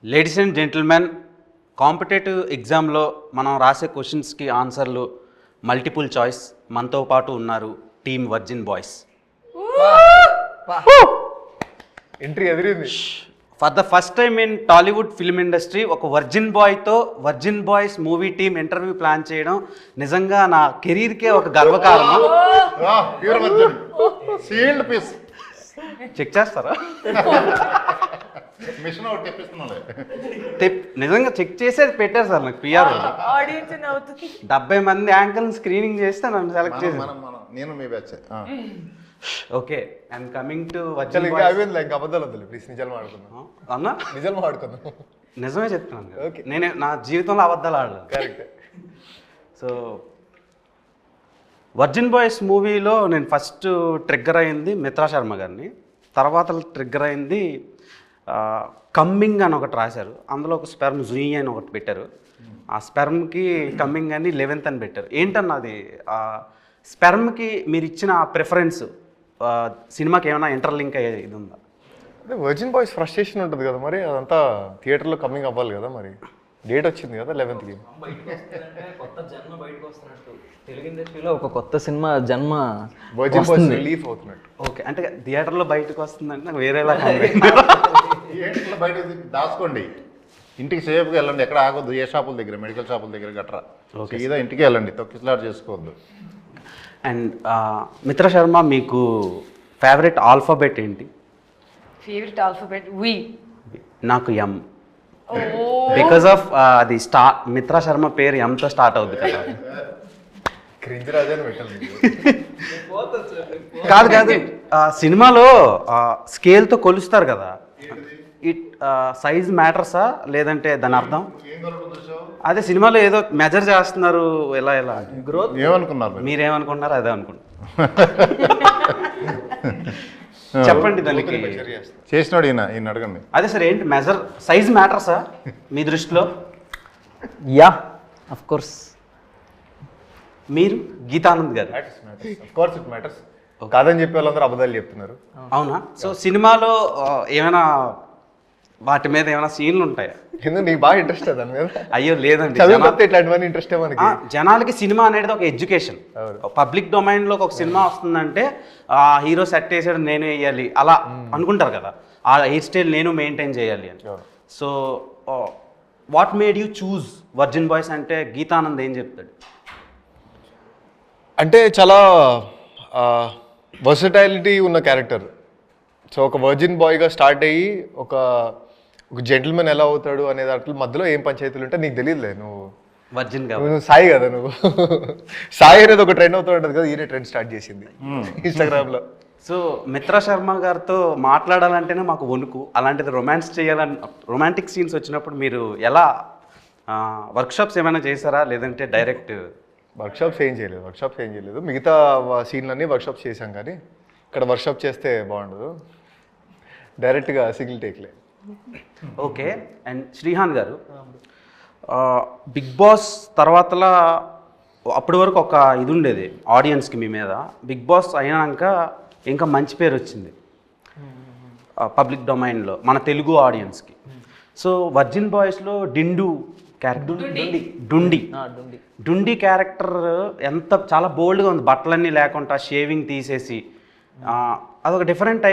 Ladies and gentlemen, competitive ఎగ్జామ్లో మనం రాసే క్వశ్చన్స్కి ఆన్సర్లు మల్టిపుల్ చాయిస్. మనతో పాటు ఉన్నారు టీమ్ వర్జిన్ బాయ్స్. ఎంట్రీ ఎదిరింది. For the first time in Tollywood film industry ఒక వర్జిన్ బాయ్తో virgin boys movie team interview plan చేయడం నిజంగా నా కెరీర్కే ఒక గర్వకారణం. చెక్ చేస్తారా? నిజంగా చెక్ చేసేది పెట్టారు సార్ నాకు పిఆర్. 70 మంది యాంకర్ని స్క్రీనింగ్ చేస్తే నన్ను సెలెక్ట్ చేశారు. నేను మీ batch. Okay, and coming to అబద్ధాలు వద్దు ప్లీజ్, నిజాలు మాడుకుందాం అన్నా. నిజాలు మాడుకుందాం. నిజమే చెప్తున్నాను. నేను నా జీవితంలో అబద్ధాలు ఆడలేదు. కరెక్ట్. సో వర్జిన్ బాయ్స్ మూవీలో నేను ఫస్ట్ ట్రిగ్గర్ అయింది మిత్రా శర్మ గారిని. తర్వాత ట్రిగ్గర్ అయింది కమ్మింగ్ అని ఒకటి రాశారు. అందులో ఒక స్పెర్మ్ జూయి అని ఒకటి పెట్టారు. ఆ స్పెర్మ్కి కమ్మింగ్ అని 11th అని పెట్టారు. ఏంటన్నా అది స్పెర్మ్కి మీరు ఇచ్చిన ప్రిఫరెన్స్ సినిమాకి ఏమైనా ఇంటర్లింక్ అయ్యేది ఇది ఉందా? అదే వర్జిన్ బాయ్స్ ఫ్రస్ట్రేషన్ ఉంటుంది కదా, మరి అదంతా థియేటర్లో కమింగ్ అవ్వాలి కదా, మరి డేట్ వచ్చింది కదా 11th. కొత్త జన్మ బయటకు వస్తున్నట్టు తెలుగు ఇండస్ట్రీలో ఒక కొత్త సినిమా జన్మ వర్జిన్ బాయ్స్ రిలీఫ్ అవుతున్నట్టు. ఓకే, అంటే థియేటర్లో బయటకు వస్తుందంటే నాకు వేరేలా థియేటర్లో బయట దాచుకోండి, ఇంటికి సేఫ్గా వెళ్ళండి, ఎక్కడ ఆగొద్దు, ఏ షాపుల దగ్గర, మెడికల్ షాపుల దగ్గర గట్రా. ఇదా ఇంటికి వెళ్ళండి, తొక్కిసలాట్ చేసుకోవద్దు. అండ్ మిత్రా శర్మ, మీకు ఫేవరెట్ ఆల్ఫాబెట్ ఏంటి? ఫేవరెట్ ఆల్ఫాబెట్ వి. నాకు ఎం. బికాస్ ఆఫ్ అది మిత్రా శర్మ పేరు ఎంతో స్టార్ట్ అవుద్ది కదా. క్రింజ్ రాజాని పెట్టాలి. కాదు కాదు, సినిమాలో స్కేల్తో కొలుస్తారు కదా, ఇట్ సైజ్ మ్యాటర్సా లేదంటే దాని అర్థం? అదే సినిమాలో ఏదో మెజర్ చేస్తున్నారు, ఎలా ఎలా గ్రోత్ ఏమనుకున్నారు? మీరేమనుకుంటున్నారు? అదే అనుకుంటున్నారు. చెప్పండి దానికి. చేసినాడు ఈయన అడగండి. అదే సార్, ఏంటి మెజర్ సైజ్ మ్యాటర్సా మీ దృష్టిలో? Yeah, of course. మీరు గీతానంద్ గారు? Of course it matters. కాదని చెప్పే వాళ్ళందరూ అబద్ధాలు చెప్తున్నారు. అవునా? సో సినిమాలో ఏమైనా వాటి మీద ఏమైనా సీన్లు ఉంటాయా? ఎందుకు నీకు బాగా ఇంట్రెస్ట్ దాని మీద? అయ్యో లేదండి, ఇట్లాంటివన్నీ ఇంట్రెస్ట్ మనకి. జనాలకి సినిమా అనేది ఒక ఎడ్యుకేషన్. పబ్లిక్ డొమైన్లో ఒక సినిమా వస్తుందంటే ఆ హీరో సెట్ వేసాడు నేను వేయాలి అలా అనుకుంటారు కదా, ఆ హెయిర్ స్టైల్ నేను మెయింటైన్ చేయాలి అని. So what made you choose virgin Boys అంటే గీతానంద్ ఏం చెప్తాడు? అంటే చాలా వర్సటైలిటీ ఉన్న క్యారెక్టర్. సో ఒక వర్జిన్ బాయ్గా స్టార్ట్ అయ్యి ఒక జెంటిల్మెన్ ఎలా అవుతాడు అనే దాంట్లో మధ్యలో ఏం పంచాయతీలు ఉంటే నీకు తెలియదులే. నువ్వు వర్జిన్ నువ్వు సాయి కదా, నువ్వు సాయి అనేది ఒక ట్రెండ్ అవుతూ ఉంటుంది కదా, ఈయన ట్రెండ్ స్టార్ట్ చేసింది ఇన్స్టాగ్రామ్లో. సో మిత్రా శర్మ గారితో మాట్లాడాలంటేనే మాకు వణుకు. అలాంటిది రొమాన్స్ చేయాలని, రొమాంటిక్ సీన్స్ వచ్చినప్పుడు మీరు ఎలా వర్క్షాప్స్ ఏమైనా చేశారా లేదంటే డైరెక్ట్? వర్క్షాప్స్ ఏం చేయలేదు. మిగతా సీన్లన్నీ వర్క్షాప్స్ చేశాం, కానీ ఇక్కడ వర్క్షాప్ చేస్తే బాగుండదు, డైరెక్ట్గా సింగిల్ టేక్లే. ఓకే. అండ్ శ్రీహాన్ గారు, బిగ్ బాస్ తర్వాతలా అప్పటి వరకు ఒక ఇది ఉండేది ఆడియన్స్కి మీ మీద. బిగ్ బాస్ అయినాక ఇంకా మంచి పేరు వచ్చింది పబ్లిక్ డొమైన్లో మన తెలుగు ఆడియన్స్కి. సో వర్జిన్ బాయ్స్లో డిండు క్యారెక్టర్, డుండి క్యారెక్టర్ ఎంత చాలా బోల్డ్గా ఉంది, బట్టలన్నీ లేకుండా షేవింగ్ తీసేసి అదొక డిఫరెంట్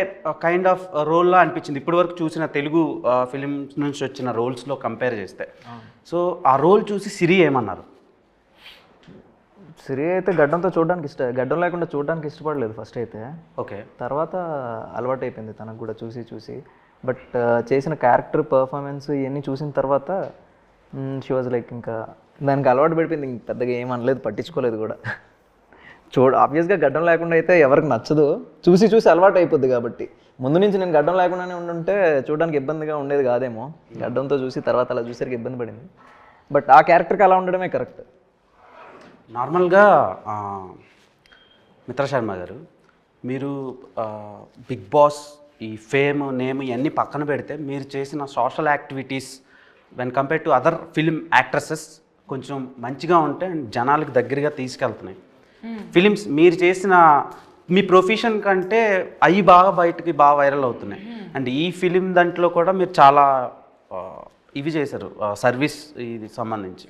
కైండ్ ఆఫ్ రోల్లా అనిపించింది ఇప్పటి వరకు చూసిన తెలుగు ఫిలిమ్స్ నుంచి వచ్చిన రోల్స్లో కంపేర్ చేస్తే. సో ఆ రోల్ చూసి సిరి ఏమన్నారు? సిరి అయితే గడ్డంతో గడ్డం లేకుండా చూడడానికి ఇష్టపడలేదు ఫస్ట్ అయితే. ఓకే. తర్వాత అలవాటు అయిపోయింది తనకు కూడా చూసి. బట్ చేసిన క్యారెక్టర్ పర్ఫార్మెన్స్ ఇవన్నీ చూసిన తర్వాత షీ వాజ్ లైక్, ఇంకా దానికి అలవాటు పడిపోయింది. ఇంక పెద్దగా ఏమనలేదు, పట్టించుకోలేదు కూడా. ఆబ్వియస్గా గడ్డం లేకుండా అయితే ఎవరికి నచ్చదు, చూసి అలవాటు అయిపోద్ది. కాబట్టి ముందు నుంచి నేను గడ్డం లేకుండానే ఉండుంటే చూడడానికి ఇబ్బందిగా ఉండేది కాదేమో. గడ్డంతో చూసి తర్వాత అలా చూసరికి ఇబ్బంది పడింది. బట్ ఆ క్యారెక్టర్కి అలా ఉండడమే కరెక్ట్. నార్మల్గా మిత్రా శర్మ గారు, మీరు బిగ్ బాస్, ఈ ఫేమ్, నేమ్ ఇవన్నీ పక్కన పెడితే మీరు చేసిన social activities when compare to other film actresses కొంచెం మంచిగా ఉంటే జనాలకు దగ్గరగా తీసుకెళ్తున్నాయి ఫిలిమ్స్. మీరు చేసిన మీ ప్రొఫెషన్ కంటే అవి బాగా బయటకి బాగా వైరల్ అవుతున్నాయి. అండ్ ఈ ఫిలిం దాంట్లో కూడా మీరు చాలా ఇవి చేశారు సర్వీస్ ఇది సంబంధించి.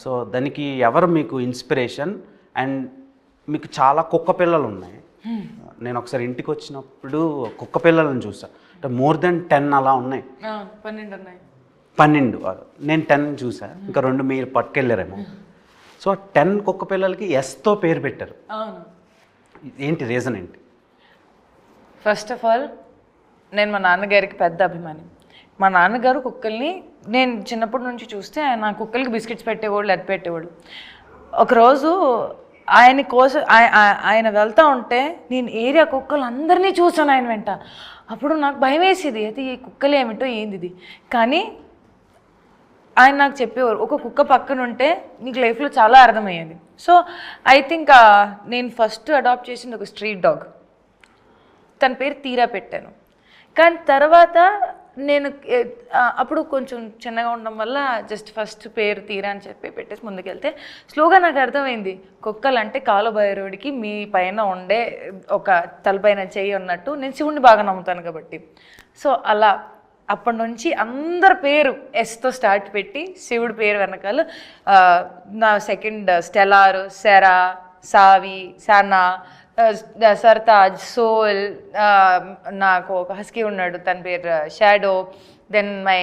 సో దానికి ఎవరు మీకు ఇన్స్పిరేషన్? అండ్ మీకు చాలా కుక్క పిల్లలు ఉన్నాయి. నేను ఒకసారి ఇంటికి వచ్చినప్పుడు కుక్క పిల్లలను చూసాను. అంటే మోర్ దెన్ 10 అలా ఉన్నాయి. 12 ఉన్నాయి. 12 నేను 10 చూసాను, ఇంకా 2 మీరు పట్టుకెళ్ళారేమో. సో 10 కుక్క పిల్లలకి ఎస్తో పేరు పెట్టారు. అవును. ఏంటి రీజన్ ఏంటి? ఫస్ట్ ఆఫ్ ఆల్ నేను మా నాన్నగారికి పెద్ద అభిమాని. మా నాన్నగారు కుక్కల్ని నేను చిన్నప్పటి నుంచి చూస్తే ఆయన కుక్కలకి బిస్కెట్స్ పెట్టేవాళ్ళు, అది పెట్టేవాళ్ళు. ఒకరోజు ఆయన కోసం ఆయన వెళ్తూ ఉంటే నేను ఏరియా కుక్కలు అందరినీ చూసాను ఆయన వెంట. అప్పుడు నాకు భయం వేసేది, అయితే ఈ కుక్కలు ఏమిటో ఏంది ఇది. కానీ ఆయన నాకు చెప్పేవారు, ఒక కుక్క పక్కన ఉంటే నీకు లైఫ్లో చాలా అర్థమయ్యేది. సో ఐ థింక్ నేను ఫస్ట్ అడాప్ట్ చేసింది ఒక స్ట్రీట్ డాగ్. తన పేరు తీరా పెట్టాను. కానీ తర్వాత నేను అప్పుడు కొంచెం చిన్నగా ఉండడం వల్ల జస్ట్ ఫస్ట్ పేరు తీరా అని చెప్పి పెట్టేసి ముందుకెళ్తే స్లోగా నాకు అర్థమైంది, కుక్కలు అంటే కాలభైరవుడికి మీ పైన ఉండే ఒక తలపైన చెయ్యి ఉన్నట్టు. నేను శివుడిని బాగా నమ్ముతాను కాబట్టి. సో అలా అప్పటి నుంచి అందరి పేరు ఎస్తో స్టార్ట్ పెట్టి శివుడి పేరు వెనకాల నా సెకండ్ స్టెలార్, సెరా, సావి, సనా, సర్తాజ్, సోల్, నాకు ఒక హస్కీ ఉన్నాడు తన పేరు షాడో, దెన్ మై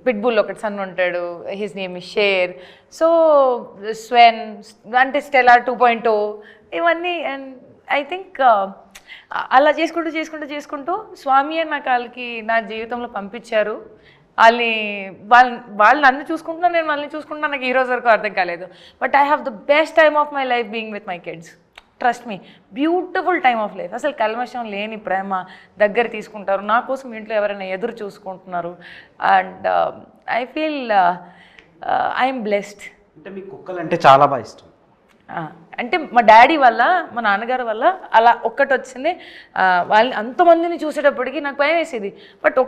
పిట్బుల్ ఒకటి సన్ ఉంటాడు, his name is Sher. So స్వెన్ అంటే స్టెలార్ 2.0 ఇవన్నీ. అండ్ ఐ థింక్ అలా చేసుకుంటూ స్వామి అని నా కాళ్ళకి నా జీవితంలో పంపించారు. వాళ్ళు నన్ను చూసుకుంటున్నా, నేను వాళ్ళని చూసుకుంటున్నా. నాకు ఈ రోజు వరకు అర్థం కాలేదు. But I have the best time of my life being with my kids. Trust me, beautiful time of life. అసలు కల్మషం లేని ప్రేమ, దగ్గర తీసుకుంటారు. నా కోసం ఇంట్లో ఎవరైనా ఎదురు చూసుకుంటున్నారు. And I feel I'm blessed. అంటే మీకు కుక్కలు అంటే చాలా బాగా ఇష్టం. అంటే మా డాడీ వల్ల, మా నాన్నగారు వల్ల అలా ఒక్కటి వచ్చింది. వాళ్ళని అంతమందిని చూసేటప్పటికి నాకు భయం వేసేది. బట్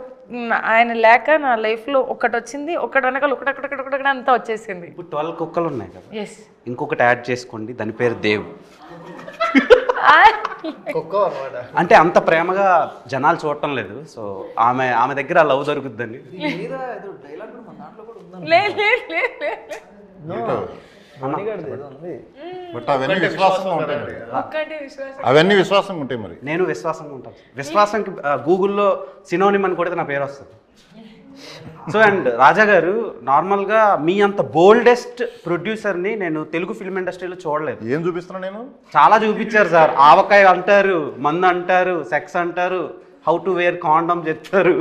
ఆయన లేక నా లైఫ్లో ఒక్కటి వచ్చింది. ఒక్కటి వెనకాల ఒకటి అంతా వచ్చేసింది. ఇప్పుడు 12 కుక్కలు ఉన్నాయి కదా, ఎస్. ఇంకొకటి యాడ్ చేసుకోండి, దాని పేరు దేవ్. అంటే అంత ప్రేమగా జనాలు చూడటం లేదు. సో ఆమె దగ్గర లవ్ దొరుకుద్దని. బట్ అవన్నీ విశ్వాసంగా ఉంటాయి. అవన్నీ విశ్వాసంగా ఉంటాయి. మరి నేను విశ్వాసంగా ఉంటాను. విశ్వాసంకి గూగుల్లో సినోనిమ్ అని కొడితే నా పేరు వస్తుంది. సో అండ్ రాజా గారు, నార్మల్గా మీ అంత బోల్డెస్ట్ ప్రొడ్యూసర్ని నేను తెలుగు ఫిల్మ్ ఇండస్ట్రీలో చూడలేదు. ఏం చూపిస్తున్నా నేను? చాలా చూపించారు సార్. ఆవకాయ అంటారు, మందు అంటారు, సెక్స్ అంటారు, హౌ టు వేర్ కాండమ్ చెప్తారు.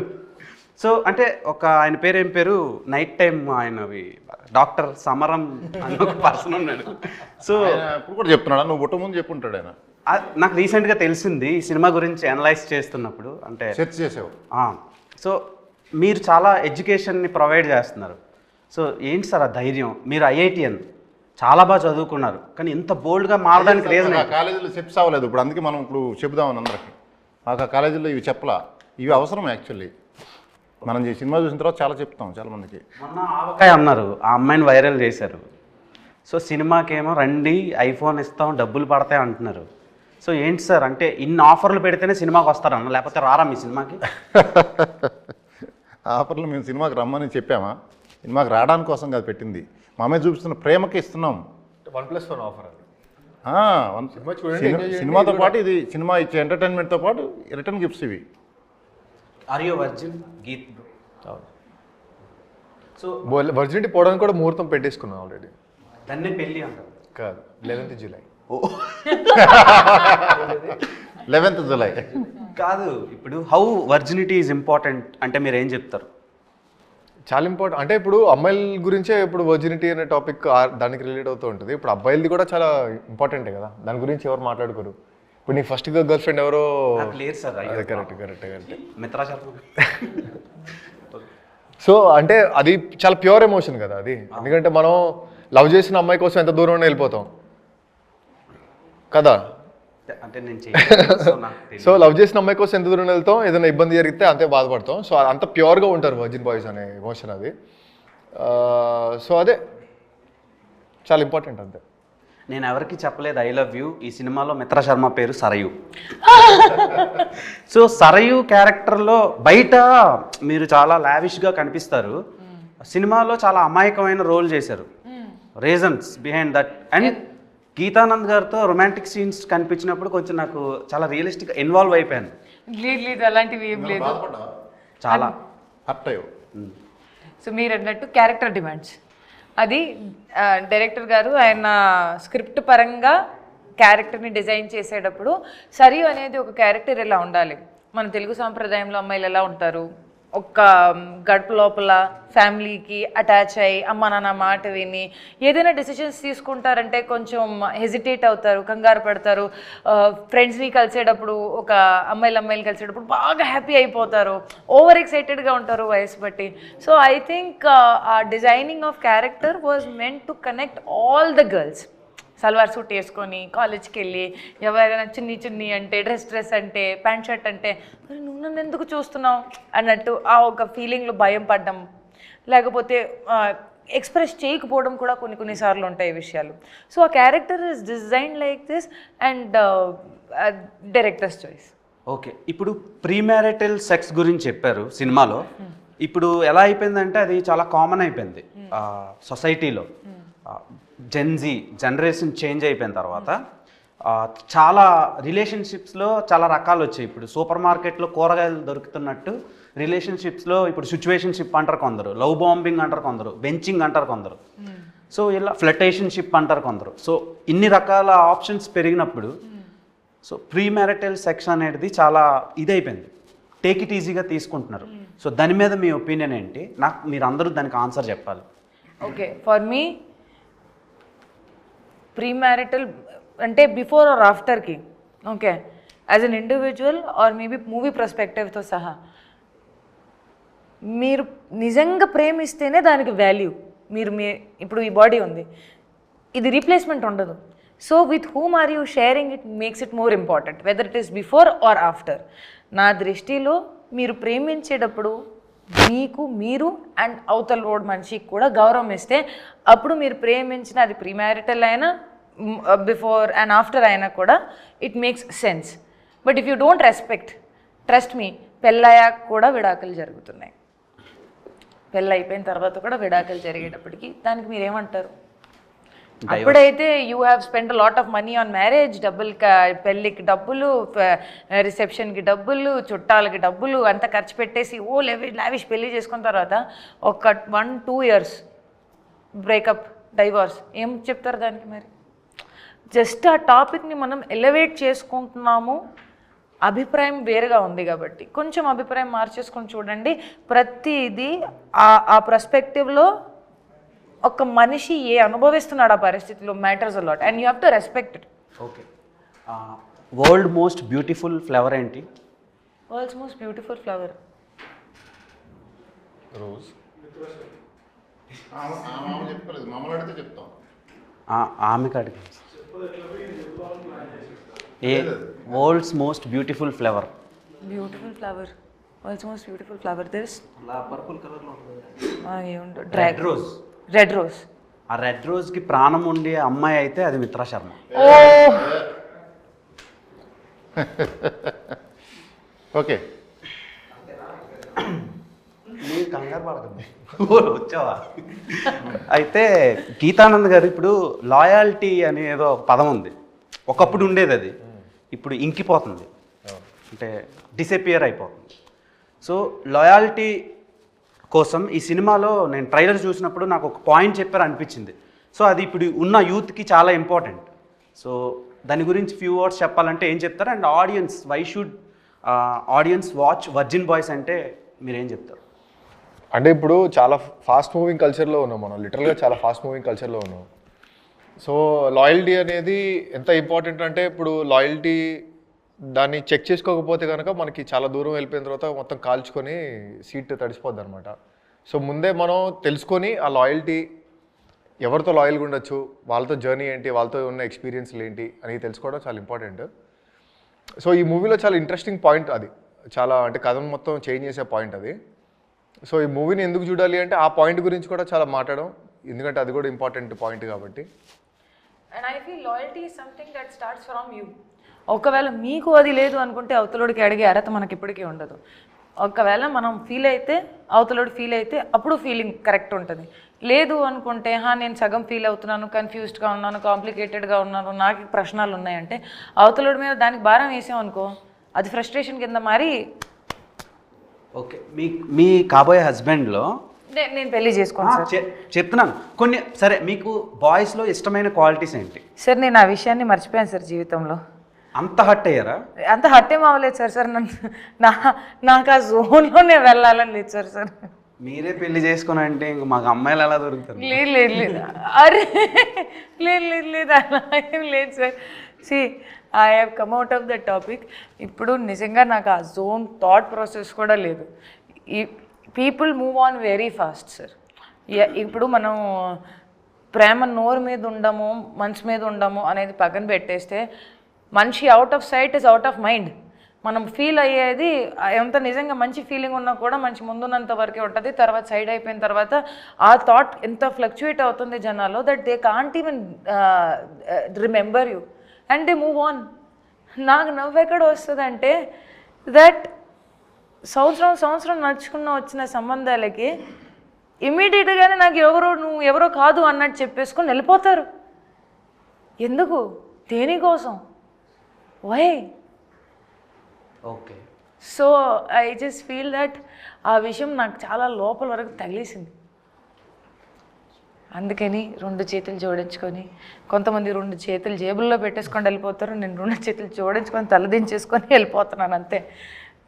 సో అంటే ఆయన పేరు ఏం పేరు, నైట్ టైం ఆయనవి డాక్టర్ సమరం అని ఒక పర్సన్ ఉన్నాడు. సో ఇప్పుడు కూడా చెప్తున్నాడా? నువ్వు పుట్ట ముందు చెప్పుంటాడు ఆయన. నాకు రీసెంట్గా తెలిసింది ఈ సినిమా గురించి అనలైజ్ చేస్తున్నప్పుడు. అంటే సెర్చ్ చేసావు. సో మీరు చాలా ఎడ్యుకేషన్ని ప్రొవైడ్ చేస్తున్నారు. సో ఏంటి సార్ ఆ ధైర్యం? మీరు IITN చాలా బాగా చదువుకున్నారు, కానీ ఇంత బోల్డ్గా మారడానికి రీజన్? కాలేజీలో చెప్పి అవ్వలేదు. ఇప్పుడు అందుకే మనం ఇప్పుడు చెబుదామని అందరికి. మాకు ఆ కాలేజీలో ఇవి చెప్పలా. ఇవి అవసరం యాక్చువల్లీ. మనం ఈ సినిమా చూసిన తర్వాత చాలా చెప్తాం చాలా మందికి. మొన్న ఆవకాయ అన్నారు, ఆ అమ్మాయిని వైరల్ చేశారు. సో సినిమాకేమో రండి, ఐఫోన్ ఇస్తాం, డబ్బులు పడతాయి అంటున్నారు. సో ఏంటి సార్, అంటే ఇన్ని ఆఫర్లు పెడితేనే సినిమాకి వస్తారన్న, లేకపోతే రారా మీ సినిమాకి? ఆఫర్లు మేము సినిమాకి రమ్మని చెప్పామా? సినిమాకి రావడానికి కోసం కాదు పెట్టింది, మా అమ్మాయి చూపిస్తున్న ప్రేమకి ఇస్తున్నాం. 1+1 ఆఫర్ అది. సినిమాతో పాటు ఇది సినిమా ఇచ్చే ఎంటర్టైన్మెంట్తో పాటు రిటర్న్ గిఫ్ట్స్ ఇవి. Are you virgin Geet? So virginity పోవడానికి కూడా ముహూర్తం పెట్టేసుకున్నాం ఆల్రెడీ. దాన్నే పెళ్ళి అంటారు కాదు, 11th జూలై. 11th జూలై కాదు. ఇప్పుడు హౌ వర్జినిటీ ఈజ్ ఇంపార్టెంట్ అంటే మీరు ఏం చెప్తారు? చాలా ఇంపార్టెంట్. అంటే ఇప్పుడు అమ్మాయిల గురించే ఇప్పుడు వర్జినిటీ అనే టాపిక్ దానికి రిలేట్ అవుతూ ఉంటుంది. ఇప్పుడు అబ్బాయిలది కూడా చాలా ఇంపార్టెంటే కదా, దాని గురించి ఎవరు మాట్లాడుకోరు. ఇప్పుడు నీ ఫస్ట్ గర్ల్ ఫ్రెండ్ ఎవరో లేదు సార్. అదే కరెక్ట్ మిత్రా శర్మ. సో అంటే అది చాలా ప్యూర్ ఎమోషన్ కదా అది. ఎందుకంటే మనం లవ్ చేసిన అమ్మాయి కోసం ఎంత దూరం వెళ్ళిపోతాం కదా. అంటే నేను సో లవ్ చేసిన అమ్మాయి కోసం ఎంత దూరం వెళ్తాం, ఏదైనా ఇబ్బంది జరిగితే అంతే బాధపడతాం. సో అంత ప్యూర్గా ఉంటారు వర్జిన్ బాయ్స్ అనే ఎమోషన్ అది. సో అదే చాలా ఇంపార్టెంట్ అంతే. నేను ఎవరికి చెప్పలేదు ఐ లవ్ యూ. ఈ సినిమాలో మిత్రా శర్మ పేరు సరయు. సో సరయు క్యారెక్టర్లో బయట మీరు చాలా లావిష్గా కనిపిస్తారు, సినిమాలో చాలా అమాయకమైన రోల్ చేశారు. Reasons behind that. And Geetanand గారితో రొమాంటిక్ సీన్స్ కనిపించినప్పుడు కొంచెం నాకు చాలా రియలిస్టిక్ ఇన్వాల్వ్ అయిపోయాను. లేదు అలాంటివి ఏం లేదు. బాధపడ్డా చాలా హర్ట్ అయ్యో. సో మీరు అన్నట్టు క్యారెక్టర్ డిమాండ్స్, అది డైరెక్టర్ గారు ఆయన స్క్రిప్ట్ పరంగా క్యారెక్టర్ని డిజైన్ చేసేటప్పుడు సరియు అనేది ఒక క్యారెక్టర్ ఇలా ఉండాలి, మన తెలుగు సాంప్రదాయంలో అమ్మాయిలు ఎలా ఉంటారు, ఒక గడుపు లోపల ఫ్యామిలీకి అటాచ్ అయ్యి అమ్మ నాన్న మాట విని ఏదైనా డెసిషన్స్ తీసుకుంటారంటే కొంచెం హెజిటేట్ అవుతారు, కంగారు పడతారు. ఫ్రెండ్స్ని కలిసేటప్పుడు ఒక అమ్మాయిలు కలిసేటప్పుడు బాగా హ్యాపీ అయిపోతారు, ఓవర్ ఎక్సైటెడ్గా ఉంటారు వయసు బట్టి. సో ఐ థింక్ ఆ designing of character was meant to connect all the girls. Salwar suit వేసుకొని కాలేజ్కి వెళ్ళి ఎవరైనా చున్నీ అంటే డ్రెస్ అంటే ప్యాంట్ షర్ట్ అంటే మరి నువ్వు నన్ను ఎందుకు చూస్తున్నావు అన్నట్టు ఆ ఒక ఫీలింగ్లో భయం పడ్డం, లేకపోతే ఎక్స్ప్రెస్ చేయకపోవడం కూడా కొన్నిసార్లు ఉంటాయి విషయాలు. సో ఆ character is design like this and directors choice. Okay, ఇప్పుడు ప్రీమ్యారిటల్ సెక్స్ గురించి చెప్పారు సినిమాలో. ఇప్పుడు ఎలా అయిపోయిందంటే అది చాలా కామన్ అయిపోయింది సొసైటీలో. జెన్జీ జనరేషన్ చేంజ్ అయిపోయిన తర్వాత చాలా రిలేషన్షిప్స్లో చాలా రకాలు వచ్చాయి. ఇప్పుడు సూపర్ మార్కెట్లో కూరగాయలు దొరుకుతున్నట్టు రిలేషన్షిప్స్లో ఇప్పుడు సిచ్యువేషన్షిప్ అంటారు కొందరు, లవ్ బాంబింగ్ అంటారు కొందరు, బెంచింగ్ అంటారు కొందరు, సో ఇలా ఫ్లటేషన్షిప్ అంటారు కొందరు. సో ఇన్ని రకాల ఆప్షన్స్ పెరిగినప్పుడు సో ప్రీమ్యారిటల్ సెక్స్ అనేది చాలా ఇదైపోయింది, టేక్ ఇట్ ఈజీగా తీసుకుంటున్నారు. సో దాని మీద మీ ఒపీనియన్ ఏంటి? నాకు మీరు అందరూ దానికి ఆన్సర్ చెప్పాలి. ఓకే, ఫర్ మీ ప్రీమ్యారిటల్ అంటే బిఫోర్ ఆర్ ఆఫ్టర్కి, okay, as an individual or maybe movie పర్స్పెక్టివ్తో సహా మీరు నిజంగా ప్రేమిస్తేనే దానికి వాల్యూ. మీరు ఇప్పుడు ఈ బాడీ ఉంది, ఇది రీప్లేస్మెంట్ ఉండదు. So with whom are you sharing it makes it more important, whether it is before or after. నా దృష్టిలో మీరు ప్రేమించేటప్పుడు మీకు మీరు అండ్ అవతల రోడ్ మనిషికి కూడా గౌరవం ఇస్తే అప్పుడు మీరు ప్రేమించిన అది ప్రీమ్యారిటల్ అయినా బిఫోర్ అండ్ ఆఫ్టర్ అయినా కూడా it makes sense. But if you don't respect, trust me, పెళ్ళయ్యాక కూడా విడాకులు జరుగుతున్నాయి. పెళ్ళి అయిపోయిన తర్వాత కూడా విడాకులు జరిగేటప్పటికి దానికి మీరేమంటారు? అప్పుడైతే you have spend lot of money on marriage, పెళ్ళికి డబ్బులు, రిసెప్షన్కి డబ్బులు, చుట్టాలకి డబ్బులు అంతా ఖర్చు పెట్టేసి లావిష్ పెళ్ళి చేసుకున్న తర్వాత ఒక 1-2 years బ్రేకప్, డైవర్స్, ఏం చెప్తారు దానికి? మరి జస్ట్ ఆ టాపిక్ని మనం ఎలివేట్ చేసుకుంటున్నాము, అభిప్రాయం వేరుగా ఉంది కాబట్టి కొంచెం అభిప్రాయం మార్చేసుకొని చూడండి. ప్రతిదీ ఆ పర్స్పెక్టివ్లో ఒక మనిషి అనుభవిస్తున్నాడు ఆ పరిస్థితిలో matters a lot and you have to respect it. Okay, world most beautiful flower ఏంటి? World's most beautiful flower rose. చెప్పుకోలేదు, మమ్మల్ని అడిగితే చెప్తాం. ఆమె కాడికి ఏ world's most beautiful flower? Beautiful flower, world's most beautiful flower this purple కలర్లో red rose. Red rose, ఆ రెడ్ రోజ్కి ప్రాణం ఉండే అమ్మాయి అయితే అది మిత్రా శర్మ. ఓకే, మీరు కంగారు పడకండి, వచ్చావా? అయితే గీతానంద్ గారు ఇప్పుడు లాయాల్టీ అనే ఏదో ఒక పదం ఉంది, ఒకప్పుడు ఉండేది, అది ఇప్పుడు ఇంకిపోతుంది, అంటే డిసపియర్ అయిపోతుంది. సో లాయాల్టీ కోసం ఈ సినిమాలో నేను ట్రైలర్ చూసినప్పుడు నాకు ఒక పాయింట్ చెప్పారు అనిపించింది. సో అది ఇప్పుడు ఉన్న యూత్కి చాలా ఇంపార్టెంట్. సో దాని గురించి ఫ్యూ వర్డ్స్ చెప్పాలంటే ఏం చెప్తారు? And audience, why should audience watch Virgin Boys అంటే మీరేం చెప్తారు? అంటే ఇప్పుడు చాలా ఫాస్ట్ మూవింగ్ కల్చర్లో ఉన్నాం మనం, లిటరల్గా చాలా ఫాస్ట్ మూవింగ్ కల్చర్లో ఉన్నాం. సో లాయల్టీ అనేది ఎంత ఇంపార్టెంట్ అంటే ఇప్పుడు లాయల్టీ దాన్ని చెక్ చేసుకోకపోతే కనుక మనకి చాలా దూరం వెళ్ళిపోయిన తర్వాత మొత్తం కాల్చుకొని సీట్ తడిసిపోద్ది అనమాట. సో ముందే మనం తెలుసుకొని ఆ లాయల్టీ ఎవరితో లాయల్గా ఉండొచ్చు, వాళ్ళతో జర్నీ ఏంటి, వాళ్ళతో ఉన్న ఎక్స్పీరియన్స్లు ఏంటి అని తెలుసుకోవడం చాలా ఇంపార్టెంట్. సో ఈ మూవీలో చాలా ఇంట్రెస్టింగ్ పాయింట్ అది, చాలా అంటే కథను మొత్తం చేంజ్ చేసే పాయింట్ అది. సో ఈ మూవీని ఎందుకు చూడాలి అంటే ఆ పాయింట్ గురించి కూడా చాలా మాట్లాడడం, ఎందుకంటే అది కూడా ఇంపార్టెంట్ పాయింట్ కాబట్టి. And I feel loyalty is something that starts from you. ఒకవేళ మీకు అది లేదు అనుకుంటే అవతలోడికి అడిగే అర్హత మనకి ఇప్పటికీ ఉండదు. ఒకవేళ మనం ఫీల్ అయితే అవతలోడు ఫీల్ అయితే అప్పుడు ఫీలింగ్ కరెక్ట్ ఉంటుంది. లేదు అనుకుంటే నేను సగం ఫీల్ అవుతున్నాను, కన్ఫ్యూజ్డ్గా ఉన్నాను, కాంప్లికేటెడ్గా ఉన్నాను, నాకు ప్రశ్నలు ఉన్నాయంటే అవతలోడి మీద దానికి భారం వేసాం అనుకో, అది ఫ్రస్ట్రేషన్ కింద మారి ఓకే, మీ కాబోయే హస్బెండ్లో నేను పెళ్లి చేసుకోను సార్. చెప్తున్నాను కొన్ని. సరే, మీకు బాయ్స్లో ఇష్టమైన క్వాలిటీస్ ఏంటి? సార్ నేను ఆ విషయాన్ని మర్చిపోయాను సార్ జీవితంలో. అంత హర్ట్ అయ్యారా? అంత హర్ట్ ఏం అవ్వలేదు సార్. నాకు ఆ జోన్లోనే వెళ్ళాలని లేదు సార్. మీరే పెళ్లి చేసుకుని అంటే ఇంక మాకు అమ్మాయిలు ఎలా దొరుకుతారు? లేదు అరే లేదు అలా ఏం లేదు sir. I have come out of the topic. ఇప్పుడు నిజంగా నాకు ఆ జోన్ థాట్ ప్రాసెస్ కూడా లేదు. ఈ people move on very fast sir. ఇప్పుడు మనం ప్రేమ నోరు మీద ఉండము, మనసు మీద ఉండము అనేది పక్కన పెట్టేస్తే మనిషి out of sight is out of mind. మనం ఫీల్ అయ్యేది ఎంత నిజంగా మంచి ఫీలింగ్ ఉన్నా కూడా మంచి ముందున్నంత వరకే ఉంటుంది. తర్వాత సైడ్ అయిపోయిన తర్వాత ఆ థాట్ ఎంత ఫ్లక్చుయేట్ అవుతుంది జనాల్లో that they can't even remember you and they move on. నాకు నవ్వు ఎక్కడ వస్తుంది అంటే దట్ సంవత్సరం నడుచుకున్న వచ్చిన సంబంధాలకి ఇమ్మీడియట్గానే నాకు నువ్వు ఎవరో కాదు అన్నట్టు చెప్పేసుకొని వెళ్ళిపోతారు. ఎందుకు? దేనికోసం? Why? Okay. So I just feel that ఆ విషయం నాకు చాలా లోపల వరకు తగిలేసింది. అందుకని 2 చేతులు జోడించుకొని, కొంతమంది 2 చేతులు జేబుల్లో పెట్టేసుకొని వెళ్ళిపోతారు, నేను 2 చేతులు జోడించుకొని తలదించేసుకొని వెళ్ళిపోతున్నాను అంతే.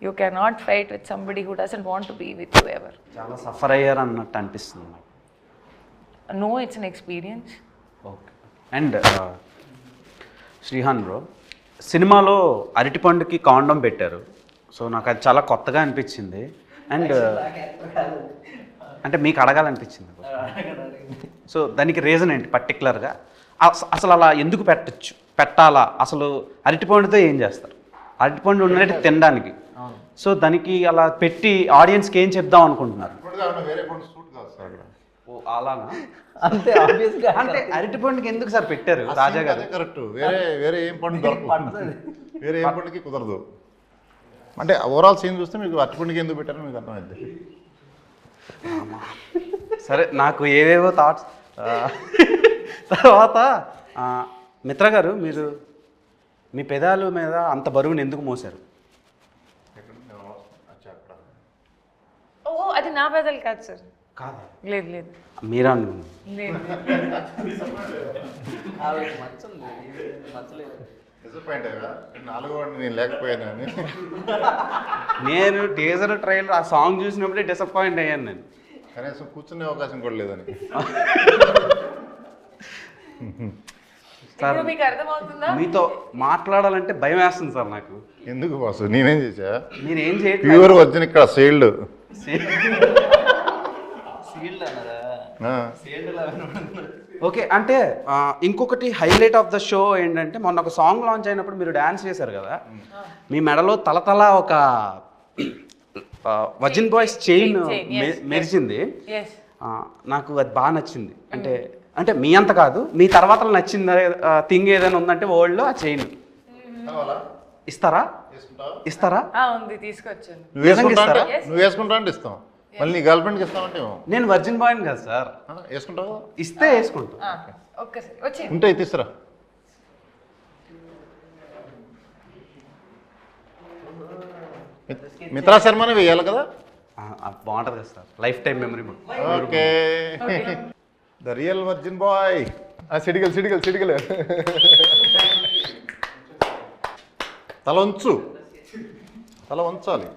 You can not fight with somebody who doesn't want to be with you ever. చాలా సఫర్ అయ్యారు అన్నట్టు అనిపిస్తుంది నాకు. No, it's an experience. Okay. And Srihan bro, సినిమాలో అరటిపండుకి కాండం పెట్టారు. సో నాకు అది చాలా కొత్తగా అనిపించింది. అండ్ అంటే మీకు అడగాలనిపించింది. సో దానికి రీజన్ ఏంటి పర్టికులర్గా? అసలు అలా ఎందుకు పెట్టాలా? అసలు అరటిపండుతో ఏం చేస్తారు? అరటిపండు ఉన్నట్టు తినడానికి. సో దానికి అలా పెట్టి ఆడియన్స్కి ఏం చెప్దాం అనుకుంటున్నారు? వేరే పండు సూట్ కాదు సార్. ఓ అలానా? అంతే ఆబ్వియస్గా. అంటే అరటిపండుకి ఎందుకు సార్ పెట్టారు రాజా గారు? కరెక్ట్. వేరే ఏం పండు దొరకదు, వేరే ఏం పండుకి కుదరదు. అంటే ఓవరాల్ సీన్ చూస్తే మీకు అరటిపండుకి ఎందుకు పెట్టారో మీకు అర్థమైంది. సరే, నాకు ఏవేవో థాట్స్. తర్వాత మిత్ర గారు, మీరు మీ పెదాల మీద అంత బరువుని ఎందుకు మోసారు? ఓ అది నా పెదలు కాదు సార్. కాదా? లేదు మీరా? లేదు. డిసప్పాయింట్ అయ్యా, 4వ వాడిని నేను లేకపోయాను అని. నేను టీజర్ ట్రైలర్ ఆ సాంగ్ చూసినప్పుడే డిసప్పాయింట్ అయ్యాను నేను. కనీసం కూర్చునే అవకాశం కూడా లేదని. ఇప్పుడు మీకు అర్థమవుతుందా? మీతో మాట్లాడాలంటే భయం వేస్తుంది సార్ నాకు. ఎందుకు బాసు, నేనేం చేశా? మీరు ఏం చేయట్లేదు. ప్యూర్ వర్జిన్ ఇక్కడ సేల్డ్. ఓకే. అంటే ఇంకొకటి హైలైట్ ఆఫ్ ద షో ఏంటంటే, మొన్న ఒక సాంగ్ లాంచ్ అయినప్పుడు మీరు డ్యాన్స్ చేశారు కదా, మీ మెడలో తలతల ఒక వర్జిన్ బాయ్స్ చైన్ మెరిచింది. నాకు అది బాగా నచ్చింది. అంటే మీ అంత కాదు, మీ తర్వాత నచ్చింది థింగ్ ఏదైనా ఉందంటే వరల్డ్లో ఆ చైన్ ఇస్తారా? ఉంది, తీసుకొచ్చాను. నువ్వు వేసుకుంటా అంటే ఇస్తాం, మళ్ళీ నీ గర్ల్ ఫ్రెండ్కి ఇస్తామంటే నేను వర్జిన్ బాయ్ని కదా సార్. వేసుకుంటావు? ఇస్తే వేసుకుంటా. ఒక్కసారి వచ్చి ఉంటే తీసురా. మిత్రా శర్మనే వేయాలి కదా? బాగుంటుంది కదా sir, lifetime memory. Okay, the real virgin boy. సిడిగలు తల వంచాలి.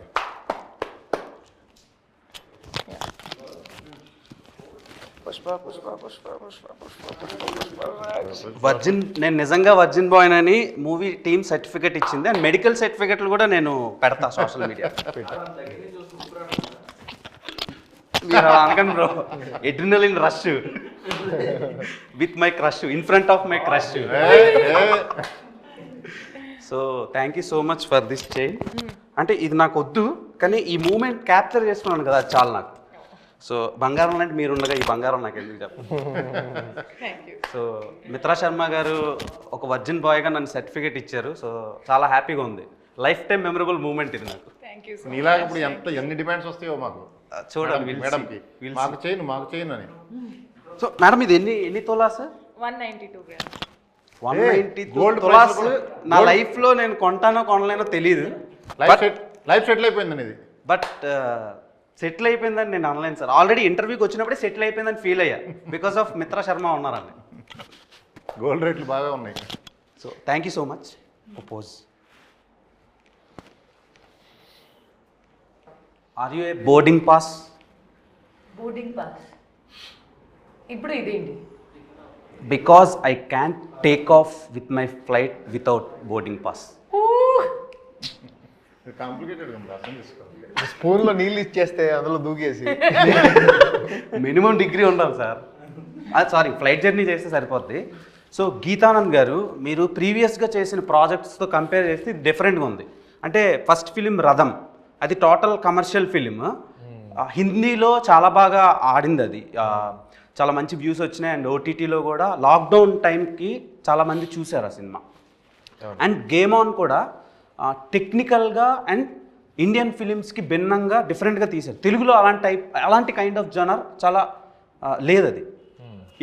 వర్జిన్, నేను నిజంగా వర్జిన్ బాయ్ అని మూవీ టీమ్ సర్టిఫికేట్ ఇచ్చింది. అండ్ మెడికల్ సర్టిఫికేట్లు కూడా నేను పెడతా సోషల్ మీడియా. మీరు అలా అనకండి bro. Adrenaline rush with my crush, in front of my crush. So thank you so much for this chain. అంటే ఇది నాకు వద్దు, కానీ ఈ మూమెంట్ క్యాప్చర్ చేసుకున్నాను కదా, అది చాలు నాకు. సో బంగారం లాంటి మీరు ఉండగా ఈ బంగారం నాకు ఎందుకు చెప్పండి. సో మిత్రా శర్మ గారు ఒక వర్జిన్ బాయ్గా నన్ను సర్టిఫికేట్ ఇచ్చారు. సో చాలా హ్యాపీగా ఉంది. లైఫ్ టైం మెమరబుల్ మూమెంట్ ఇది నాకు. థ్యాంక్ యూ నీలాగా ఇప్పుడు ఎన్ని డిమాండ్స్ వస్తాయో మాకు చూడండి మేడంకి మాకు చేయను అని. సో మేడం ఇది ఎన్ని tola sir? 192 grams. 190 gold tolas price నా లైఫ్లో నేను కొంటానో కొనలేనో తెలియదు. లైఫ్ సెటిల్ అయిపోయిందని ఇది. బట్ సెటిల్ అయిపోయిందని నేను అనలేను సార్. ఆల్రెడీ ఇంటర్వ్యూకి వచ్చినప్పుడే సెటిల్ అయిపోయిందని ఫీల్ అయ్యా బికాస్ ఆఫ్ మిత్రా శర్మ ఉన్నారండి. గోల్డ్ రేట్లు బాగా ఉన్నాయి. So thank you so much. Pause. Are you a boarding pass? Boarding pass. ఇప్పుడు ఇదేంటి? Because I can take off with my flight without boarding pass. Complicated ఉంది, అర్థం చేసుకోవాలి. స్పూన్లో నీళ్ళు ఇచ్చేస్తే అందులో దూకేసి మినిమం డిగ్రీ ఉండాలి సార్. సారీ, ఫ్లైట్ జర్నీ చేస్తే సరిపోద్ది. సో గీతానంద్ గారు, మీరు ప్రీవియస్గా చేసిన ప్రాజెక్ట్స్తో కంపేర్ చేస్తే ఇది డిఫరెంట్గా ఉంది. అంటే ఫస్ట్ ఫిలిం రథం, అది టోటల్ కమర్షియల్ ఫిలిం. హిందీలో చాలా బాగా ఆడింది అది, చాలా మంచి వ్యూస్ వచ్చినాయి. అండ్ ఓటీటీలో కూడా లాక్డౌన్ టైంకి చాలామంది చూశారు ఆ సినిమా. అండ్ గేమ్ ఆన్ కూడా టెక్నికల్గా అండ్ ఇండియన్ ఫిలిమ్స్కి భిన్నంగా డిఫరెంట్గా తీశారు. తెలుగులో అలాంటి కైండ్ ఆఫ్ జనర్ చాలా లేదు అది.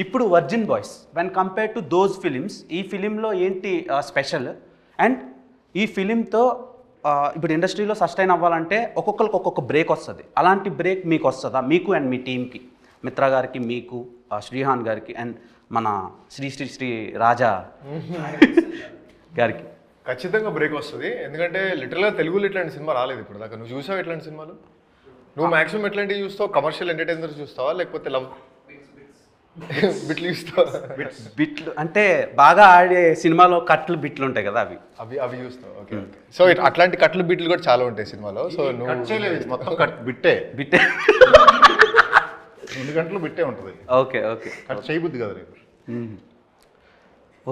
ఇప్పుడు virgin boys when compare to those films, ఈ ఫిలింలో ఏంటి స్పెషల్? అండ్ ఈ ఫిలింతో ఇప్పుడు ఇండస్ట్రీలో సస్టైన్ అవ్వాలంటే ఒక్కొక్కరికి ఒక్కొక్క బ్రేక్ వస్తుంది. అలాంటి బ్రేక్ మీకు వస్తుందా? మీకు అండ్ మీ టీంకి, మిత్రా గారికి, మీకు, శ్రీహాన్ గారికి అండ్ మన శ్రీ రాజా గారికి? ఖచ్చితంగా బ్రేక్ వస్తుంది. ఎందుకంటే లిటరల్గా తెలుగులో ఇట్లాంటి సినిమా రాలేదు ఇప్పుడు దాకా. నువ్వు చూసావు ఇట్లాంటి సినిమాలు? నువ్వు మాక్సిమం ఎట్లాంటివి చూస్తావు? కమర్షియల్ ఎంటర్టైనర్ చూస్తావా, లేకపోతే లవ్ బిట్లు చూస్తావా? బిట్లు అంటే బాగా ఆడే సినిమాలో కట్లు బిట్లు ఉంటాయి కదా, అవి చూస్తావు. ఓకే. సో అట్లాంటి కట్లు బిట్లు కూడా చాలా ఉంటాయి సినిమాలో. సో కట్ నువ్వు చేయలేదు, ఇది మొత్తం బిట్టే. 2 గంటలు బిట్టే ఉంటుంది. ఓకే కట్ చేయబుద్ది కదా రేపు.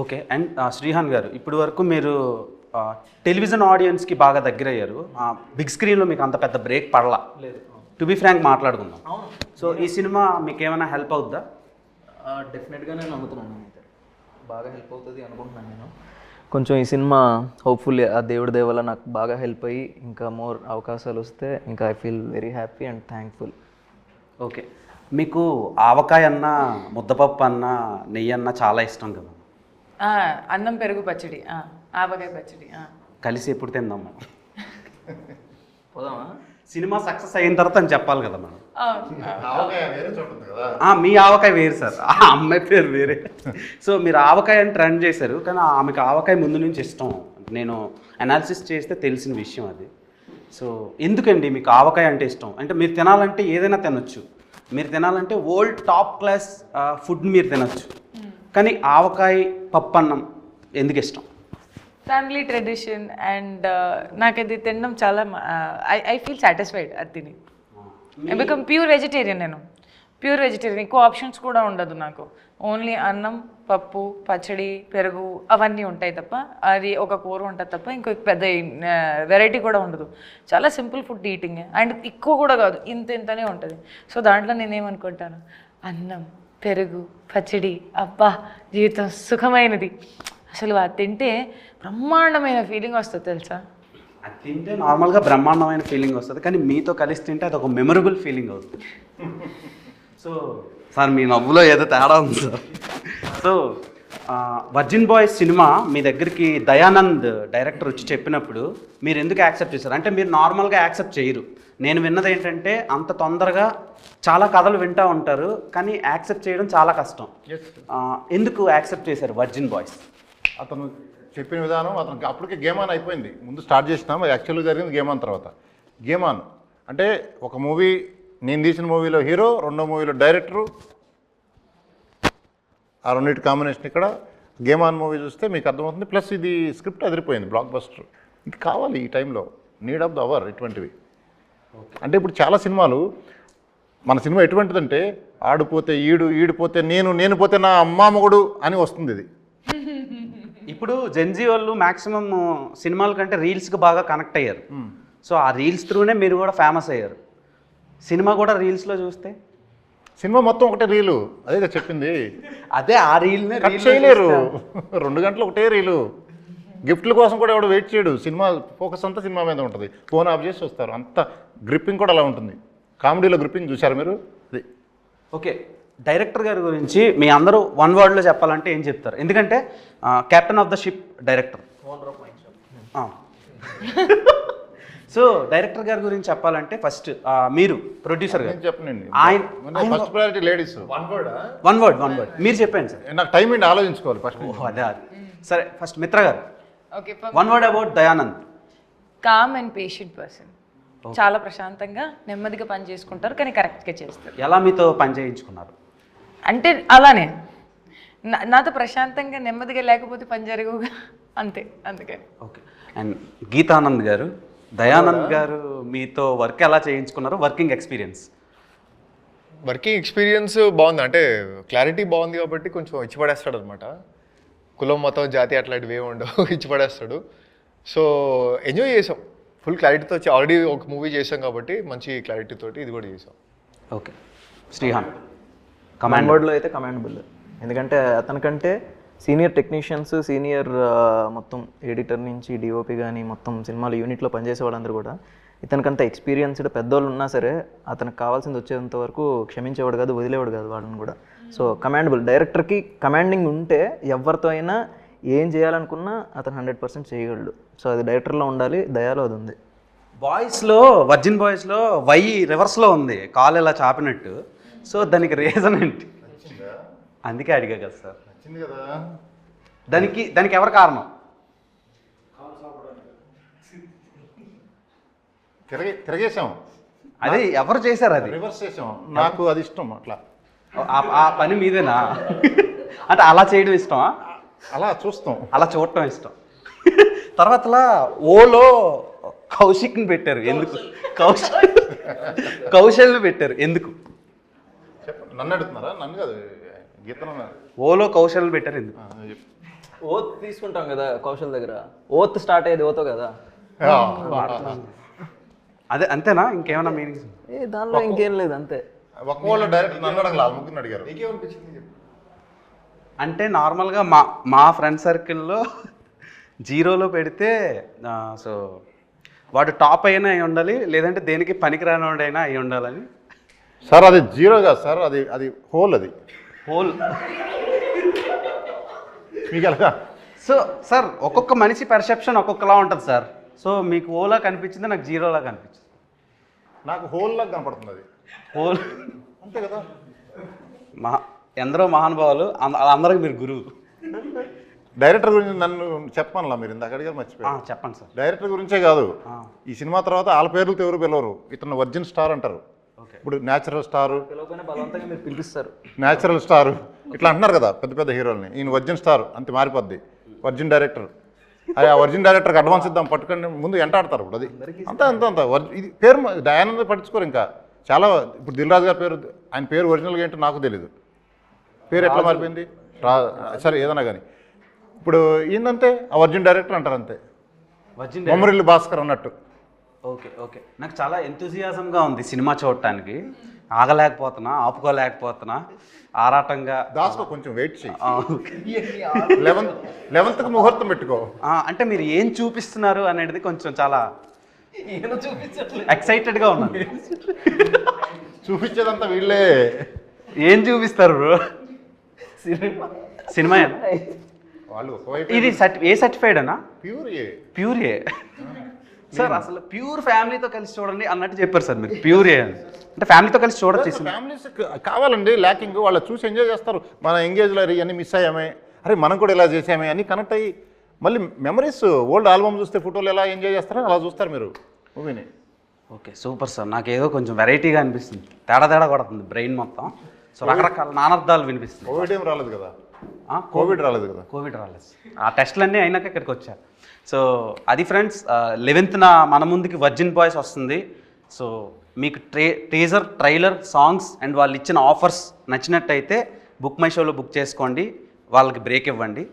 ఓకే. అండ్ శ్రీహాన్ గారు, ఇప్పుడు వరకు మీరు టెలివిజన్ ఆడియన్స్కి బాగా దగ్గర అయ్యారు. బిగ్ స్క్రీన్లో మీకు అంత పెద్ద బ్రేక్ పడలా. టు బి ఫ్రాంక్ మాట్లాడుకుందాం. సో ఈ సినిమా మీకు ఏమైనా హెల్ప్ అవుద్దా? డెఫినెట్గా నేను నమ్ముతున్నాను, బాగా హెల్ప్ అవుతుంది అనుకుంటున్నాను నేను. కొంచెం ఈ సినిమా హోప్ఫుల్లీ ఆ దేవుడి దయ వల్ల నాకు బాగా హెల్ప్ అయ్యి ఇంకా మోర్ అవకాశాలు వస్తే ఇంకా I feel very happy and thankful. Okay. మీకు ఆవకాయ అన్న, ముద్దపప్పు అన్న, నెయ్యి అన్న చాలా ఇష్టం కదా? అన్నం పెరుగు పచ్చడి, ఆవకాయ పచ్చడి కలిసి ఎప్పుడు తిందాం మనం? పోదామా? సినిమా సక్సెస్ అయిన తర్వాత అని చెప్పాలి కదా మనం. వేరే చోట ఉంది కదా. మీ ఆవకాయ వేరు సార్, ఆ అమ్మాయి పేరు వేరే. సో మీరు ఆవకాయ అని ట్రెండ్ చేశారు, కానీ ఆమెకు ఆవకాయ ముందు నుంచి ఇష్టం. నేను అనాలిసిస్ చేస్తే తెలిసిన విషయం అది. సో ఎందుకండి మీకు ఆవకాయ అంటే ఇష్టం? అంటే మీరు తినాలంటే ఏదైనా తినొచ్చు, మీరు తినాలంటే వరల్డ్ టాప్ క్లాస్ ఫుడ్ మీరు తినొచ్చు, కానీ ఆవకాయ పప్పన్నం ఎందుకు ఇష్టం? ఫ్యామిలీ ట్రెడిషన్ అండ్ నాకు అది తినడం చాలా ఐ ఫీల్ సాటిస్ఫైడ్ అది తిని. I become pure vegetarian. నేను ప్యూర్ వెజిటేరియన్, ఎక్కువ ఆప్షన్స్ కూడా ఉండదు నాకు. ఓన్లీ అన్నం, పప్పు, పచ్చడి, పెరుగు అవన్నీ ఉంటాయి తప్ప, అది ఒక కూర ఉంటుంది తప్ప ఇంకో పెద్ద వెరైటీ కూడా ఉండదు. చాలా సింపుల్ ఫుడ్ ఈటింగ్ అండ్ ఎక్కువ కూడా కాదు, ఇంతనే ఉంటుంది. సో దాంట్లో నేనేమనుకుంటాను, అన్నం, పెరుగు, పచ్చడి, అబ్బా జీవితం సుఖమైనది. అసలు అది తింటే బ్రహ్మాండమైన ఫీలింగ్ వస్తుంది తెలుసా. అది తింటే నార్మల్గా బ్రహ్మాండమైన ఫీలింగ్ వస్తుంది, కానీ మీతో కలిసి తింటే అది ఒక మెమరబుల్ ఫీలింగ్ అవుతుంది. సో సార్ మీ నవ్వులో ఏదో తేడా ఉంది sir. So virgin boys cinema మీ దగ్గరికి దయానంద్ డైరెక్టర్ వచ్చి చెప్పినప్పుడు మీరు ఎందుకు యాక్సెప్ట్ చేశారు? అంటే మీరు నార్మల్గా యాక్సెప్ట్ చేయరు. నేను విన్నది ఏంటంటే అంత తొందరగా చాలా కథలు వింటూ ఉంటారు, కానీ యాక్సెప్ట్ చేయడం చాలా కష్టం. ఎందుకు యాక్సెప్ట్ చేశారు వర్జిన్ బాయ్స్? అతను చెప్పిన విధానం, అతనికి అప్పటికే గేమ్ ఆన్ అయిపోయింది. ముందు స్టార్ట్ చేసినాం, యాక్చువల్గా జరిగింది గేమ్ ఆన్ తర్వాత. గేమ్ ఆన్ అంటే ఒక మూవీ, నేను తీసిన మూవీలో హీరో, రెండో మూవీలో డైరెక్టరు, ఆ రెండింటి కాంబినేషన్. ఇక్కడ గేమ్ ఆన్ మూవీ చూస్తే మీకు అర్థమవుతుంది. ప్లస్ ఇది స్క్రిప్ట్ అదిరిపోయింది, బ్లాక్ బస్టర్. ఇది కావాలి ఈ టైంలో, నీడ్ ఆఫ్ ద అవర్ ఇటువంటివి. అంటే ఇప్పుడు చాలా సినిమాలు, మన సినిమా ఎటువంటిదంటే ఆడిపోతే ఈడిపోతే నేను పోతే నా అమ్మామగుడు అని వస్తుంది. ఇది ఇప్పుడు జెన్జీ వాళ్ళు మ్యాక్సిమం సినిమాల కంటే రీల్స్కి బాగా కనెక్ట్ అయ్యారు. సో ఆ రీల్స్ త్రూనే మీరు కూడా ఫేమస్ అయ్యారు. సినిమా కూడా రీల్స్లో చూస్తే సినిమా మొత్తం ఒకటే రీలు, అదే చెప్పింది. అదే ఆ రీల్నే కట్ చేయలేరు, 2 గంటలు ఒకటే రీలు. గిఫ్ట్ల కోసం కూడా ఎవడు వెయిట్ చేయడు, సినిమా ఫోకస్ అంతా సినిమా మీద ఉంటుంది, ఫోన్ ఆఫ్ చేసి వస్తారు, అంత గ్రిప్పింగ్ కూడా అలా ఉంటుంది. కామెడీలో గ్రిప్పింగ్ చూశారు మీరు? అది ఓకే, డైరెక్టర్ గారి గురించి మీ అందరూ వన్ వర్డ్లో చెప్పాలంటే ఏం చెప్తారు? ఎందుకంటే captain of the ship director. So director గారి గురించి చెప్పాలంటే ఫస్ట్ మీరు ప్రొడ్యూసర్ గారు చెప్పనండి. ఆయన first priority ladies. One word మీరు చెప్పండి సార్. నాకు టైం ఏంటి ఆలోచించుకోవాలి ఫస్ట్. అదే సరే, ఫస్ట్ మిత్ర గారు okay, one word about Dayanand. Calm and patient person. చాలా ప్రశాంతంగా నెమ్మదిగా పని చేసుకుంటారు, కానీ కరెక్ట్గా చేస్తారు. ఎలా మీతో పని చేయించుకున్నారు? అంటే అలానే నాతో ప్రశాంతంగా నెమ్మదిగా లేకపోతే పని జరగవుగా, అంతే, అందుకని. ఓకే, అండ్ గీతానంద్ గారు, దయానంద్ గారు మీతో వర్క్ ఎలా చేయించుకున్నారు? వర్కింగ్ ఎక్స్పీరియన్స్ బాగుంది, అంటే క్లారిటీ బాగుంది కాబట్టి కొంచెం ఇచ్చి పడేస్తాడు అనమాట. కులం మతం జాతి అట్లాంటివి ఏమి ఉండవు, ఇచ్చి పడేస్తాడు. సో ఎంజాయ్ చేసాం, ఫుల్ క్లారిటీతో ఆల్రెడీ ఒక మూవీ చేసాం కాబట్టి మంచి క్లారిటీ తోటి ఇది కూడా చేసాం. ఓకే, శ్రీహాన్ కమాండ్ వర్డ్లో అయితే కమాండబుల్. ఎందుకంటే అతనికంటే సీనియర్ టెక్నీషియన్స్, సీనియర్ మొత్తం ఎడిటర్ నుంచి డిఓపి కానీ మొత్తం సినిమాలు యూనిట్లో పనిచేసే వాళ్ళందరూ కూడా ఇతనికంత ఎక్స్పీరియన్స్డ్ పెద్దోళ్ళు ఉన్నా సరే అతనికి కావాల్సింది వచ్చేంత వరకు క్షమించేవాడు కాదు, వదిలేవాడు కాదు వాళ్ళని కూడా. So commendable. డైరెక్టర్కి కమాండింగ్ ఉంటే ఎవరితో అయినా ఏం చేయాలనుకున్నా అతను 100% చేయగలడు. సో అది డైరెక్టర్లో ఉండాలి, దయాలో అది ఉంది. బాయ్స్లో, వర్జిన్ బాయ్స్లో వై రివర్స్లో ఉంది, కాలు ఇలా చాపినట్టు. సో దానికి రీజన్ ఏంటి? అందుకే అడిగా కదా సార్. వచ్చింది కదా, దానికి ఎవరు కారణం? తిరగేసాం, అది ఎవరు చేశారు? అది రివర్స్ చేసాం. నాకు అది ఇష్టం, అట్లా ఆ పని మీదేనా? అంటే అలా చేయడం ఇష్టమా? అలా చూస్తాం, అలా చూడటం ఇష్టం. తర్వాతలా ఓలో కౌశిక్ని పెట్టారు ఎందుకు? కౌశల్ని పెట్టారు ఎందుకు? చెప్పండి. నన్ను అడుగుతున్నారా? నన్ను కాదు, గీతను. ఓలో కౌశల్ని పెట్టారు ఎందుకు? ఓత్ తీసుకుంటాం కదా కౌశల్ దగ్గర, ఓత్ స్టార్ట్ అయ్యేది ఓతో కదా. అదే అంతేనా? ఇంకేమైనా మీనింగ్స్? దానిలో ఇంకేం లేదు, అంతే. ఒక్కవాళ్ళు డైరెక్ట్ నన్ను అడగల, ముగ్గురిని అడిగారు. అంటే నార్మల్గా మా ఫ్రెండ్ సర్కిల్లో జీరోలో పెడితే సో వాడు టాప్ అయినా అయి ఉండాలి, లేదంటే దేనికి పనికిరానివాడైనా అయి ఉండాలని. సార్ అది జీరో కాదు సార్, అది హోల్, అది హోల్. మీకు ఎలాగా? సో సార్ ఒక్కొక్క మనిషి పర్సెప్షన్ ఒక్కొక్కలా ఉంటుంది సార్. సో మీకు ఓలా కనిపించింది, నాకు జీరోలా కనిపించింది. నాకు హోల్ లాగా కనపడుతుంది అది. హోల్ అంతే కదా. ఎందరో మహానుభావులు, అందరికి మీరు గురువు. డైరెక్టర్ గురించి నన్ను చెప్పానులా, మీరు ఇందాక అడిగారు, మర్చిపోయారు. చెప్పండి సార్. డైరెక్టర్ గురించే కాదు, ఈ సినిమా తర్వాత వాళ్ళ పేర్లతో ఎవరు పిలవరు. ఇతను వర్జిన్ స్టార్ అంటారు, ఇప్పుడు న్యాచురల్ స్టారు, బలవంతంగా మీరు పిలిపిస్తారు, న్యాచురల్ స్టారు ఇట్లా అంటున్నారు కదా పెద్ద పెద్ద హీరోల్ని. ఈయన వర్జిన్ స్టార్, అంతే మారిపోద్ది. వర్జిన్ డైరెక్టర్, ఆ వర్జిన్ డైరెక్టర్కి అడ్వాన్స్ ఇద్దాం పట్టుకొని ముందు ఎంటాడతారు. ఇప్పుడు అది అంత ఇది పేరు దయానంద పట్టించుకోరు. ఇంకా చాలా, ఇప్పుడు దిల్ రాజు గారి పేరు, ఆయన పేరు ఒరిజినల్గా ఏంటో నాకు తెలీదు, పేరు ఎట్లా మారిపోయింది సరే ఏదైనా కానీ. ఇప్పుడు ఏంటంటే ఆ వర్జిన్ డైరెక్టర్ అంటారు, అంతే. బొమ్మరిల్లు భాస్కర్ అన్నట్టు. ఓకే, నాకు చాలా ఎంతూజియాజంగా ఉంది సినిమా చూడటానికి. ఆగలేకపోతున్నా, ఆపుకోలేకపోతున్నా, ఆరాటంగా. దాస్కో కొంచెం వెయిట్ చేయి, 11th ముహూర్తం పెట్టుకో. అంటే మీరు ఏం చూపిస్తున్నారు అనేది కొంచెం చాలా ఎక్సైటెడ్గా ఉన్నాను. చూపించేదంతా వీళ్ళే. ఏం చూపిస్తారు బ్రో? సినిమా వాళ్ళు ఇది ఏ సర్టిఫైడ్ అన్నా? ప్యూర్ ఏ సార్. అసలు ప్యూర్ ఫ్యామిలీతో కలిసి చూడండి అన్నట్టు చెప్పారు సార్ మీరు. ప్యూర్ ఏ అంటే ఫ్యామిలీతో కలిసి చూడొచ్చు. ఫ్యామిలీస్ కావాలండి ల్యాకింగ్, వాళ్ళు చూసి ఎంజాయ్ చేస్తారు. మన ఎంగేజ్లో ఇవన్నీ మిస్ అయ్యామే, అరే మనం కూడా ఇలా చేసామే అని కనెక్ట్ అయ్యి మళ్ళీ మెమరీస్, ఓల్డ్ ఆల్బమ్ చూస్తే ఫోటోలు ఎలా ఎంజాయ్ చేస్తారో అలా చూస్తారు మీరు మూవీని. Okay, super sir. నాకు ఏదో కొంచెం వెరైటీగా అనిపిస్తుంది, తేడా కొడుతుంది బ్రెయిన్ మొత్తం. సో రకరకాల నానార్థాలు వినిపిస్తుంది. కోవిడ్ ఏం రాలేదు కదా? కోవిడ్ రాలేదు కదా? కోవిడ్ రాలేదు. ఆ టెస్టులన్నీ అయినాక ఇక్కడికి వచ్చారు. సో అది ఫ్రెండ్స్, 11th మన ముందుకి వర్జిన్ బాయ్స్ వస్తుంది. సో మీకు టీజర్, ట్రైలర్, సాంగ్స్ అండ్ వాళ్ళు ఇచ్చిన ఆఫర్స్ నచ్చినట్టయితే బుక్ మై షోలో బుక్ చేసుకోండి, వాళ్ళకి బ్రేక్ ఇవ్వండి.